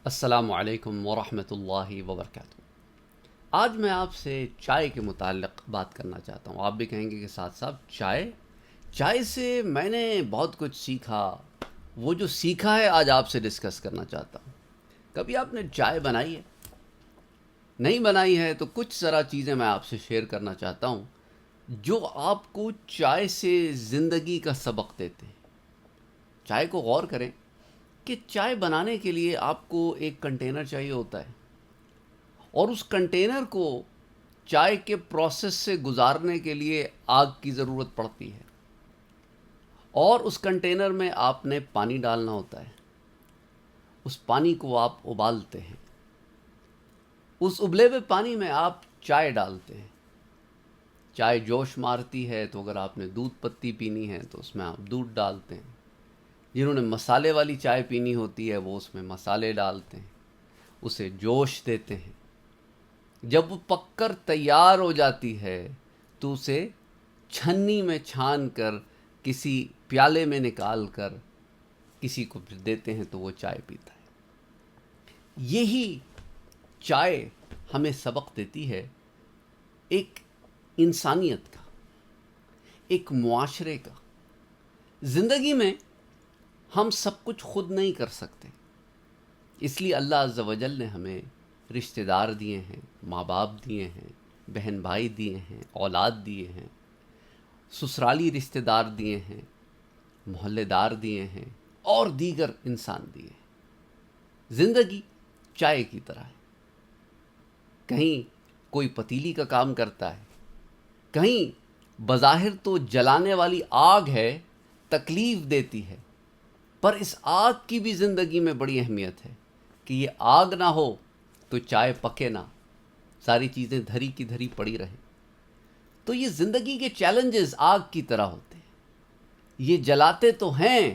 السلام علیکم ورحمۃ اللہ وبرکاتہ۔ آج میں آپ سے چائے کے متعلق بات کرنا چاہتا ہوں۔ آپ بھی کہیں گے کہ ساتھ صاحب چائے سے میں نے بہت کچھ سیکھا۔ وہ جو سیکھا ہے آج آپ سے ڈسکس کرنا چاہتا ہوں۔ کبھی آپ نے چائے بنائی ہے؟ نہیں بنائی ہے تو کچھ ذرا چیزیں میں آپ سے شیئر کرنا چاہتا ہوں جو آپ کو چائے سے زندگی کا سبق دیتے ہیں۔ چائے کو غور کریں کہ چائے بنانے کے لیے آپ کو ایک کنٹینر چاہیے ہوتا ہے، اور اس کنٹینر کو چائے کے پروسیس سے گزارنے کے لیے آگ کی ضرورت پڑتی ہے، اور اس کنٹینر میں آپ نے پانی ڈالنا ہوتا ہے۔ اس پانی کو آپ ابالتے ہیں، اس ابلے ہوئے پانی میں آپ چائے ڈالتے ہیں۔ چائے جوش مارتی ہے تو اگر آپ نے دودھ پتی پینی ہے تو اس میں آپ دودھ ڈالتے ہیں۔ جنہوں نے مسالے والی چائے پینی ہوتی ہے وہ اس میں مسالے ڈالتے ہیں، اسے جوش دیتے ہیں۔ جب وہ پک کر تیار ہو جاتی ہے تو اسے چھنی میں چھان کر کسی پیالے میں نکال کر کسی کو دیتے ہیں تو وہ چائے پیتا ہے۔ یہی چائے ہمیں سبق دیتی ہے ایک انسانیت کا، ایک معاشرے کا۔ زندگی میں ہم سب کچھ خود نہیں کر سکتے، اس لیے اللہ عز و جل نے ہمیں رشتہ دار دیے ہیں، ماں باپ دیے ہیں، بہن بھائی دیے ہیں، اولاد دیے ہیں، سسرالی رشتہ دار دیے ہیں، محلے دار دیے ہیں، اور دیگر انسان دیے ہیں۔ زندگی چائے کی طرح ہے، کہیں کوئی پتیلی کا کام کرتا ہے، کہیں بظاہر تو جلانے والی آگ ہے، تکلیف دیتی ہے، پر اس آگ کی بھی زندگی میں بڑی اہمیت ہے کہ یہ آگ نہ ہو تو چائے پکے نہ، ساری چیزیں دھری کی دھری پڑی رہیں۔ تو یہ زندگی کے چیلنجز آگ کی طرح ہوتے ہیں، یہ جلاتے تو ہیں،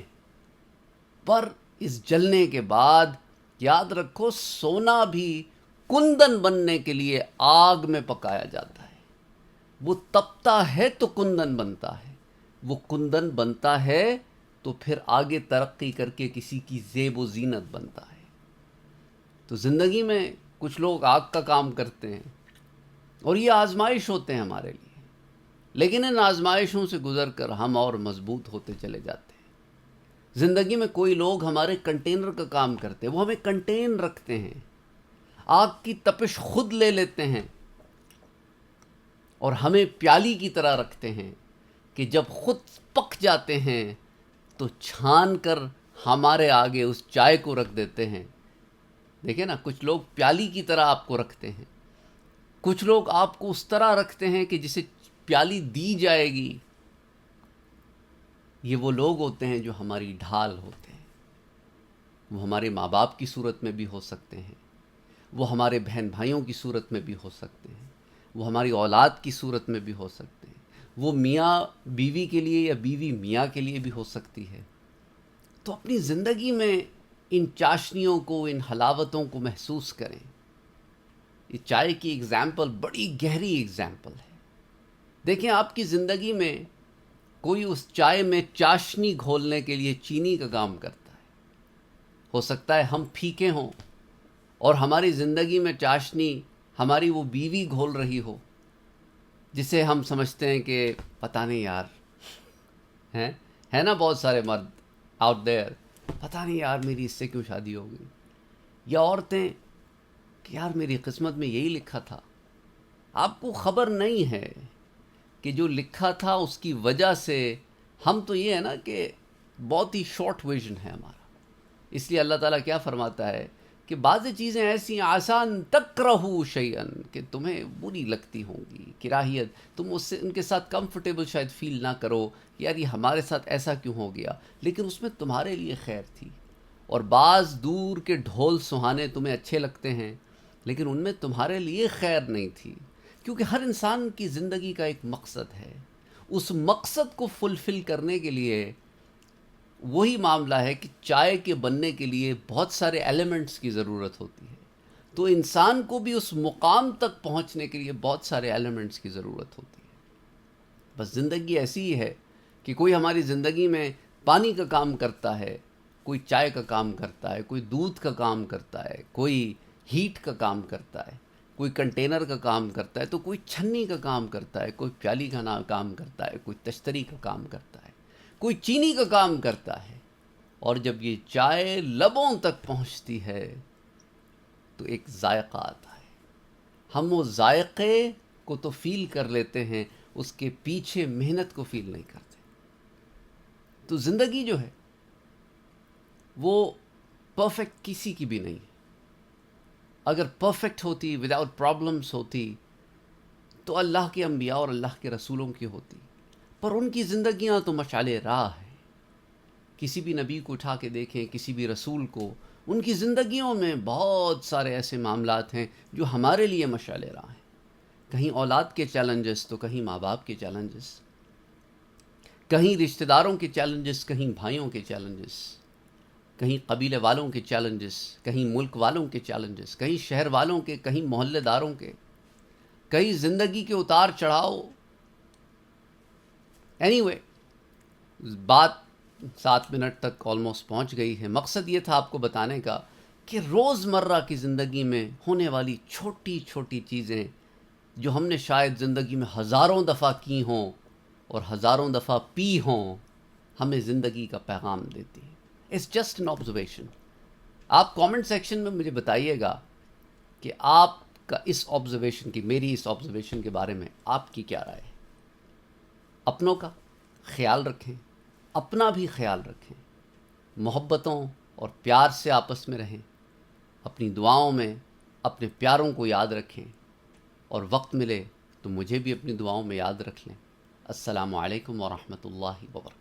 پر اس جلنے کے بعد یاد رکھو سونا بھی کندن بننے کے لیے آگ میں پکایا جاتا ہے۔ وہ تپتا ہے تو کندن بنتا ہے، وہ کندن بنتا ہے تو پھر آگے ترقی کر کے کسی کی زیب و زینت بنتا ہے۔ تو زندگی میں کچھ لوگ آگ کا کام کرتے ہیں، اور یہ آزمائش ہوتے ہیں ہمارے لیے، لیکن ان آزمائشوں سے گزر کر ہم اور مضبوط ہوتے چلے جاتے ہیں۔ زندگی میں کوئی لوگ ہمارے کنٹینر کا کام کرتے ہیں، وہ ہمیں کنٹین رکھتے ہیں، آگ کی تپش خود لے لیتے ہیں اور ہمیں پیالی کی طرح رکھتے ہیں کہ جب خود پک جاتے ہیں تو چھان کر ہمارے آگے اس چائے کو رکھ دیتے ہیں۔ دیکھیں نا، کچھ لوگ پیالی کی طرح آپ کو رکھتے ہیں، کچھ لوگ آپ کو اس طرح رکھتے ہیں کہ جسے پیالی دی جائے گی۔ یہ وہ لوگ ہوتے ہیں جو ہماری ڈھال ہوتے ہیں۔ وہ ہمارے ماں باپ کی صورت میں بھی ہو سکتے ہیں، وہ ہمارے بہن بھائیوں کی صورت میں بھی ہو سکتے ہیں، وہ ہماری اولاد کی صورت میں بھی ہو سکتے ہیں، وہ میاں بیوی کے لیے یا بیوی میاں کے لیے بھی ہو سکتی ہے۔ تو اپنی زندگی میں ان چاشنیوں کو، ان حلاوتوں کو محسوس کریں۔ یہ چائے کی اگزامپل بڑی گہری اگزامپل ہے۔ دیکھیں، آپ کی زندگی میں کوئی اس چائے میں چاشنی گھولنے کے لیے چینی کا کام کرتا ہے۔ ہو سکتا ہے ہم پھیکے ہوں اور ہماری زندگی میں چاشنی ہماری وہ بیوی گھول رہی ہو، جسے ہم سمجھتے ہیں کہ پتہ نہیں یار، ہے نا بہت سارے مرد آؤٹ دیئر، پتہ نہیں یار میری اس سے کیوں شادی ہو گئی، یا عورتیں کہ یار میری قسمت میں یہی لکھا تھا۔ آپ کو خبر نہیں ہے کہ جو لکھا تھا اس کی وجہ سے ہم تو یہ ہے نا کہ بہت ہی شارٹ ویژن ہے ہمارا۔ اس لیے اللہ تعالیٰ کیا فرماتا ہے کہ بعض چیزیں ایسی ہیں، آسان تکرہو شیئن، کہ تمہیں بری لگتی ہوں گی، کراہیت، تم اس سے ان کے ساتھ کمفرٹیبل شاید فیل نہ کرو کہ یار یہ ہمارے ساتھ ایسا کیوں ہو گیا، لیکن اس میں تمہارے لیے خیر تھی۔ اور بعض دور کے ڈھول سہانے تمہیں اچھے لگتے ہیں، لیکن ان میں تمہارے لیے خیر نہیں تھی، کیونکہ ہر انسان کی زندگی کا ایک مقصد ہے۔ اس مقصد کو فلفل کرنے کے لیے وہی معاملہ ہے کہ چائے کے بننے کے لیے بہت سارے ایلیمنٹس کی ضرورت ہوتی ہے، تو انسان کو بھی اس مقام تک پہنچنے کے لیے بہت سارے ایلیمنٹس کی ضرورت ہوتی ہے۔ بس زندگی ایسی ہی ہے کہ کوئی ہماری زندگی میں پانی کا کام کرتا ہے، کوئی چائے کا کام کرتا ہے، کوئی دودھ کا کام کرتا ہے، کوئی ہیٹ کا کام کرتا ہے، کوئی کنٹینر کا کام کرتا ہے، تو کوئی چھنی کا کام کرتا ہے، کوئی پیالی کا کام کرتا ہے، کوئی تشتری کا کام کرتا ہے، کوئی چینی کا کام کرتا ہے. اور جب یہ چائے لبوں تک پہنچتی ہے تو ایک ذائقہ آتا ہے. ہم وہ ذائقے کو تو فیل کر لیتے ہیں، اس کے پیچھے محنت کو فیل نہیں کرتے. تو زندگی جو ہے وہ پرفیکٹ کسی کی بھی نہیں ہے. اگر پرفیکٹ ہوتی، وداؤٹ پرابلمس ہوتی، تو اللہ کے انبیاء اور اللہ کے رسولوں کی ہوتی. پر ان کی زندگیاں تو مشعل راہ ہیں. کسی بھی نبی کو اٹھا کے دیکھیں، کسی بھی رسول کو، ان کی زندگیوں میں بہت سارے ایسے معاملات ہیں جو ہمارے لیے مشعل راہ ہیں. کہیں اولاد کے چیلنجز تو کہیں ماں باپ کے چیلنجز، کہیں رشتہ داروں کے چیلنجز، کہیں بھائیوں کے چیلنجز، کہیں قبیلے والوں کے چیلنجز، کہیں ملک والوں کے چیلنجز، کہیں شہر والوں کے، کہیں محلے داروں کے، کہیں زندگی کے اتار چڑھاؤ. اینی وے، بات 7 منٹ تک آلموسٹ پہنچ گئی ہے. مقصد یہ تھا آپ کو بتانے کا کہ روزمرہ کی زندگی میں ہونے والی چھوٹی چھوٹی چیزیں جو ہم نے شاید زندگی میں ہزاروں دفعہ کی ہوں اور ہزاروں دفعہ پی ہوں، ہمیں زندگی کا پیغام دیتی ہیں. It's just an observation. آپ کامنٹ سیکشن میں مجھے بتائیے گا کہ آپ کا اس آبزرویشن کی، میری اس آبزرویشن کے بارے میں آپ کی کیا رائے ہے. اپنوں کا خیال رکھیں، اپنا بھی خیال رکھیں، محبتوں اور پیار سے آپس میں رہیں، اپنی دعاؤں میں اپنے پیاروں کو یاد رکھیں، اور وقت ملے تو مجھے بھی اپنی دعاؤں میں یاد رکھ لیں. السلام علیکم ورحمۃ اللہ وبرکاتہ.